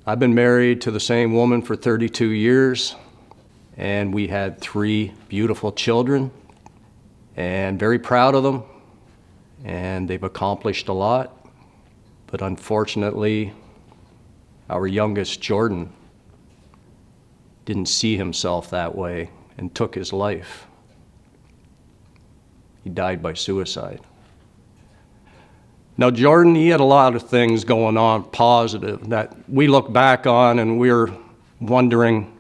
I've been married to the same woman for 32 years, and we had 3 beautiful children, and very proud of them, and they've accomplished a lot. But unfortunately, our youngest, Jordan, didn't see himself that way and took his life. He died by suicide. Now, Jordan, he had a lot of things going on positive that we look back on and we're wondering,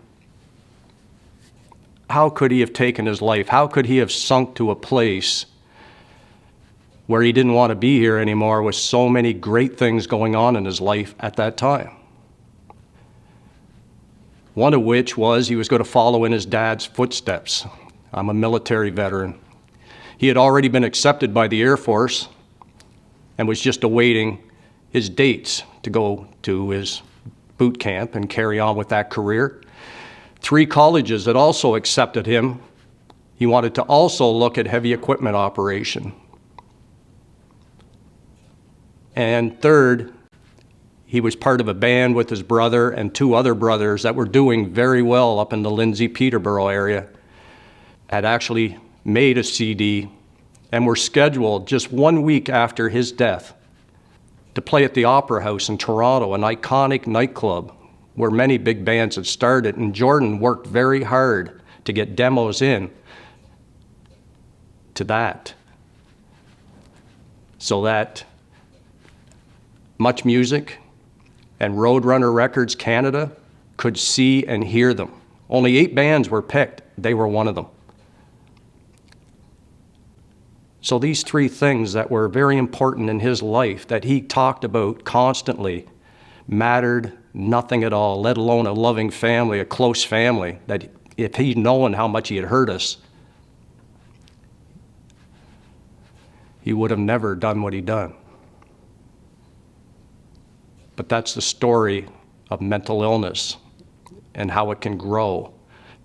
how could he have taken his life? How could he have sunk to a place where he didn't want to be here anymore with so many great things going on in his life at that time? One of which was he was going to follow in his dad's footsteps. I'm a military veteran. He had already been accepted by the Air Force and was just awaiting his dates to go to his boot camp and carry on with that career. 3 colleges had also accepted him. He wanted to also look at heavy equipment operation. And third, he was part of a band with his brother and 2 other brothers that were doing very well up in the Lindsay-Peterborough area, had actually made a CD and were scheduled just 1 week after his death to play at the Opera House in Toronto, an iconic nightclub where many big bands had started. And Jordan worked very hard to get demos in to that, so that Much Music and Roadrunner Records Canada could see and hear them. Only 8 bands were picked. They were one of them. So these 3 things that were very important in his life that he talked about constantly mattered nothing at all, let alone a loving family, a close family, that if he'd known how much he had hurt us, he would have never done what he done. But that's the story of mental illness and how it can grow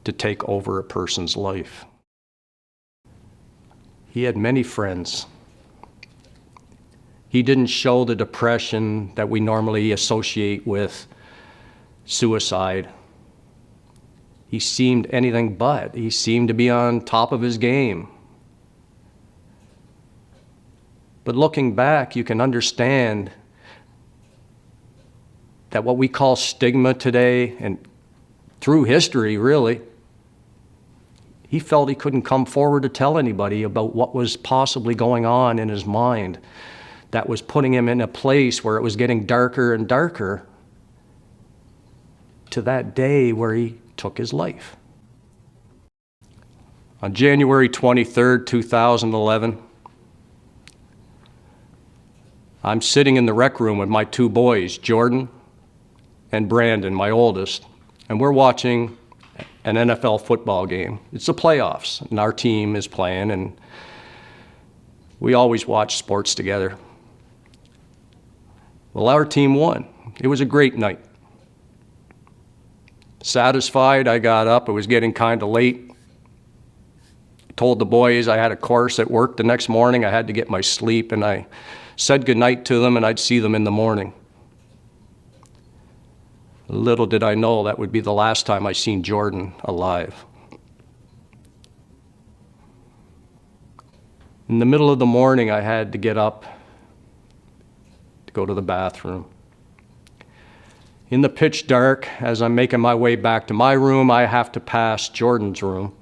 to take over a person's life. He had many friends. He didn't show the depression that we normally associate with suicide. He seemed anything but. He seemed to be on top of his game. But looking back, you can understand that what we call stigma today, and through history really, he felt he couldn't come forward to tell anybody about what was possibly going on in his mind that was putting him in a place where it was getting darker and darker to that day where he took his life. On January 23rd, 2011, I'm sitting in the rec room with my 2 boys, Jordan and Brandon, my oldest, and we're watching an NFL football game. It's the playoffs, and our team is playing, and we always watch sports together. Well, our team won. It was a great night. Satisfied, I got up. It was getting kind of late. Told the boys I had a course at work the next morning. I had to get my sleep, and I said goodnight to them, and I'd see them in the morning. Little did I know that would be the last time I seen Jordan alive. In the middle of the morning, I had to get up to go to the bathroom. In the pitch dark, as I'm making my way back to my room, I have to pass Jordan's room.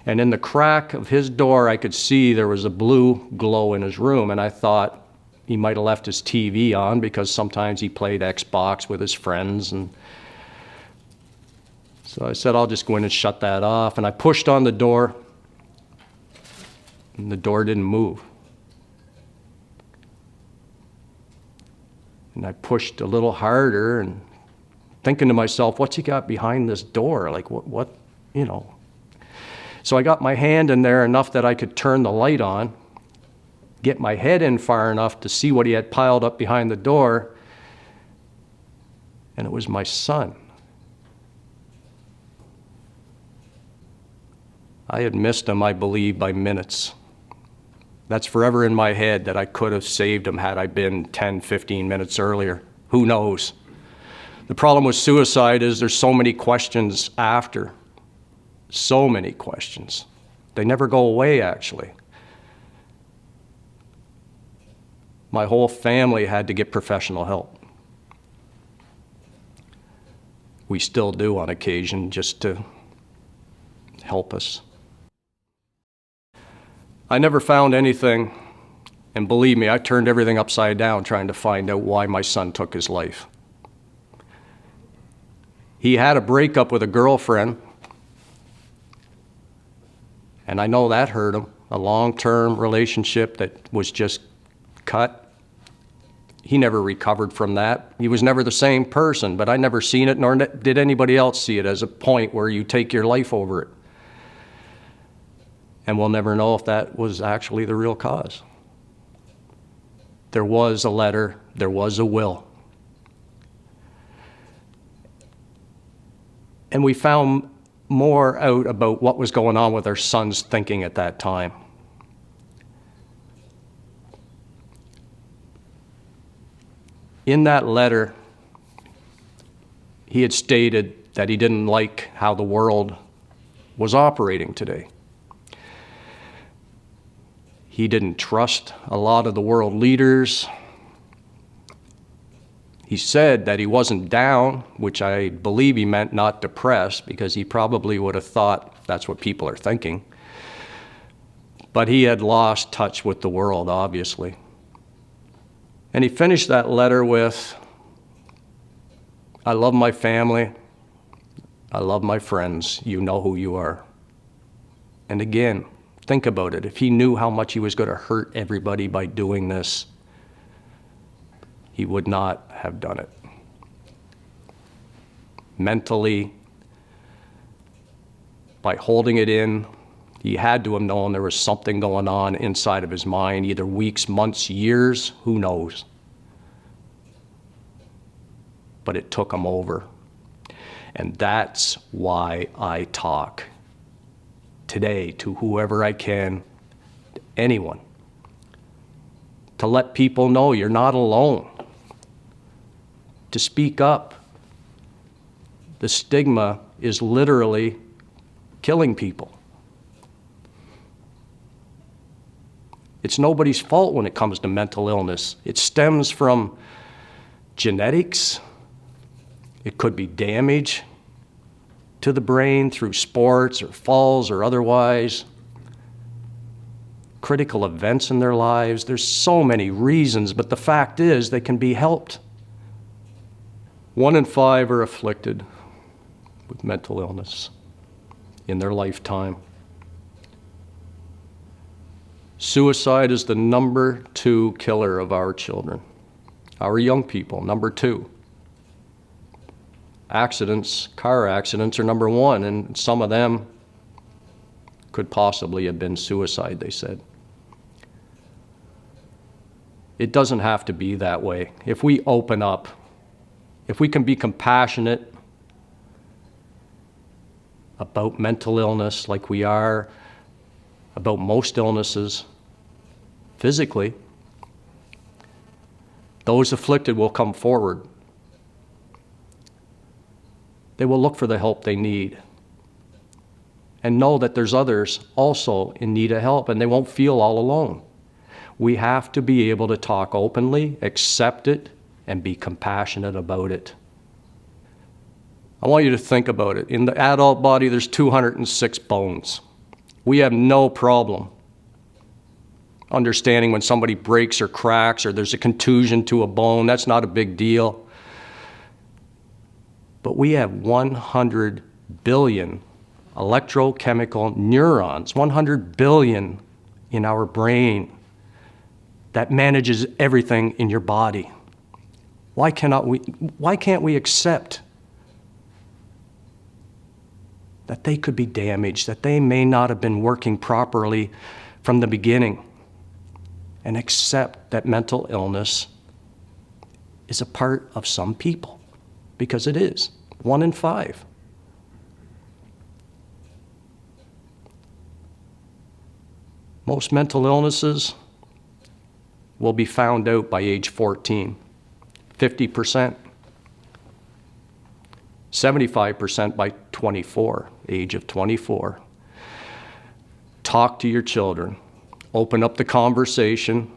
And in the crack of his door, I could see there was a blue glow in his room, and I thought he might have left his TV on because sometimes he played Xbox with his friends. And so I said, I'll just go in and shut that off. And I pushed on the door, and the door didn't move. And I pushed a little harder and thinking to myself, what's he got behind this door? Like, what, you know. So I got my hand in there enough that I could turn the light on, get my head in far enough to see what he had piled up behind the door, and it was my son. I had missed him, I believe, by minutes. That's forever in my head that I could have saved him had I been 10, 15 minutes earlier. Who knows? The problem with suicide is there's so many questions after. So many questions. They never go away, actually. My whole family had to get professional help. We still do on occasion, just to help us. I never found anything, and believe me, I turned everything upside down trying to find out why my son took his life. He had a breakup with a girlfriend, and I know that hurt him. A long-term relationship that was just cut. He never recovered from that. He was never the same person, but I never seen it, nor did anybody else see it as a point where you take your life over it. And we'll never know if that was actually the real cause. There was a letter, there was a will. And we found more out about what was going on with our son's thinking at that time. In that letter, he had stated that he didn't like how the world was operating today. He didn't trust a lot of the world leaders. He said that he wasn't down, which I believe he meant not depressed, because he probably would have thought that's what people are thinking. But he had lost touch with the world, obviously. And he finished that letter with, I love my family, I love my friends, you know who you are. And again, think about it. If he knew how much he was going to hurt everybody by doing this, he would not have done it. Mentally, by holding it in, he had to have known there was something going on inside of his mind, either weeks, months, years, who knows. But it took him over. And that's why I talk today to whoever I can, to anyone, to let people know you're not alone, to speak up. The stigma is literally killing people. It's nobody's fault when it comes to mental illness. It stems from genetics. It could be damage to the brain through sports or falls or otherwise. Critical events in their lives. There's so many reasons, but the fact is they can be helped. 1 in 5 are afflicted with mental illness in their lifetime. Suicide is the number 2 killer of our children, our young people, number 2. Accidents, car accidents are number 1, and some of them could possibly have been suicide, they said. It doesn't have to be that way. If we open up, if we can be compassionate about mental illness like we are about most illnesses, physically, those afflicted will come forward. They will look for the help they need and know that there's others also in need of help, and they won't feel all alone. We have to be able to talk openly, accept it, and be compassionate about it. I want you to think about it. In the adult body, there's 206 bones. We have no problem understanding when somebody breaks or cracks or there's a contusion to a bone. That's not a big deal. But we have 100 billion electrochemical neurons, 100 billion in our brain that manages everything in your body. Why can't we accept that they could be damaged, that they may not have been working properly from the beginning, and accept that mental illness is a part of some people? Because it is, 1 in 5. Most mental illnesses will be found out by age 14, 50%. 75% by 24, age of 24. Talk to your children. Open up the conversation.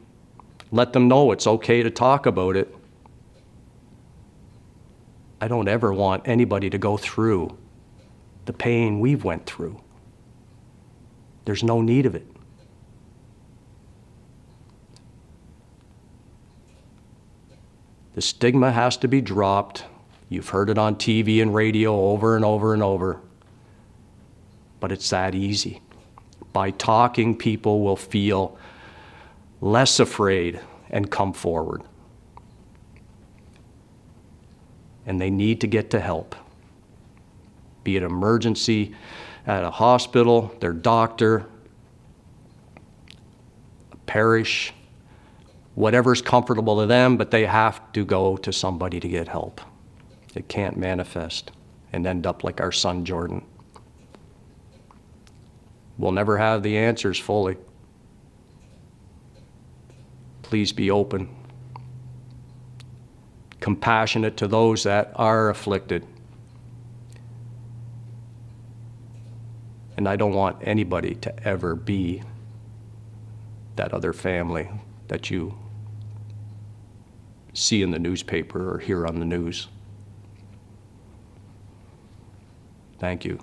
Let them know it's okay to talk about it. I don't ever want anybody to go through the pain we've went through. There's no need of it. The stigma has to be dropped. You've heard it on TV and radio over and over and over. But it's that easy. By talking, people will feel less afraid and come forward. And they need to get to help. Be it emergency at a hospital, their doctor, a parish, whatever's comfortable to them, but they have to go to somebody to get help. It can't manifest and end up like our son Jordan. We'll never have the answers fully. Please be open, compassionate to those that are afflicted. And I don't want anybody to ever be that other family that you see in the newspaper or hear on the news. Thank you.